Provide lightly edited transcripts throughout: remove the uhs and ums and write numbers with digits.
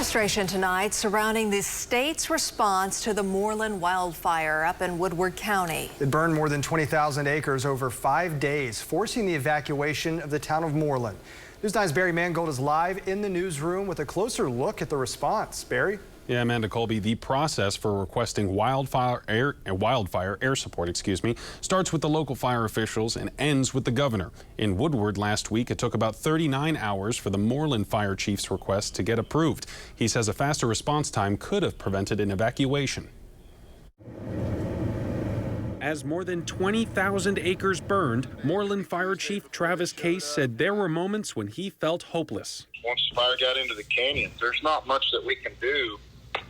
Frustration tonight surrounding the state's response to the Mooreland wildfire up in Woodward County. It burned more than 20,000 acres over 5 days, forcing the evacuation of the town of Mooreland. News 9's Barry Mangold is live in the newsroom with a closer look at the response. Barry? Yeah, Amanda Colby, the process for requesting wildfire air support, starts with the local fire officials and ends with the governor. In Woodward last week, it took about 39 hours for the Mooreland fire chief's request to get approved. He says a faster response time could have prevented an evacuation. As more than 20,000 acres burned, Mooreland Fire Chief Travis Case said there were moments when he felt hopeless. Once the fire got into the canyon, there's not much that we can do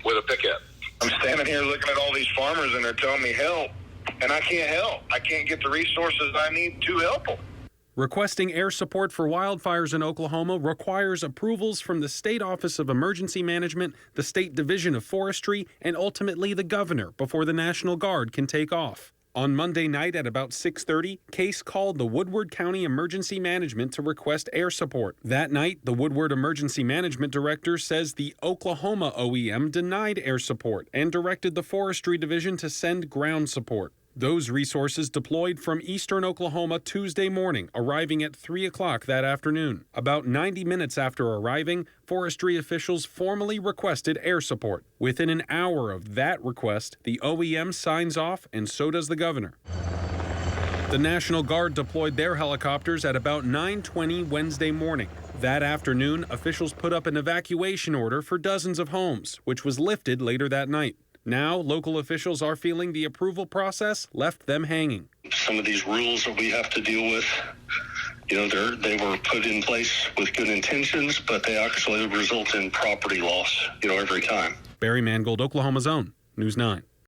with a pickup. I'm standing here looking at all these farmers and they're telling me help, and I can't help. I can't get the resources I need to help them. Requesting air support for wildfires in Oklahoma requires approvals from the State Office of Emergency Management, the State Division of Forestry, and ultimately the governor before the National Guard can take off. On Monday night at about 6:30, Case called the Woodward County Emergency Management to request air support. That night, the Woodward Emergency Management Director says the Oklahoma OEM denied air support and directed the Forestry Division to send ground support. Those resources deployed from eastern Oklahoma Tuesday morning, arriving at 3 o'clock that afternoon. About 90 minutes after arriving, forestry officials formally requested air support. Within an hour of that request, the OEM signs off, and so does the governor. The National Guard deployed their helicopters at about 9:20 Wednesday morning. That afternoon, officials put up an evacuation order for dozens of homes, which was lifted later that night. Now, local officials are feeling the approval process left them hanging. Some of these rules that we have to deal with, they were put in place with good intentions, but they actually result in property loss, every time. Barry Mangold, Oklahoma's own News 9.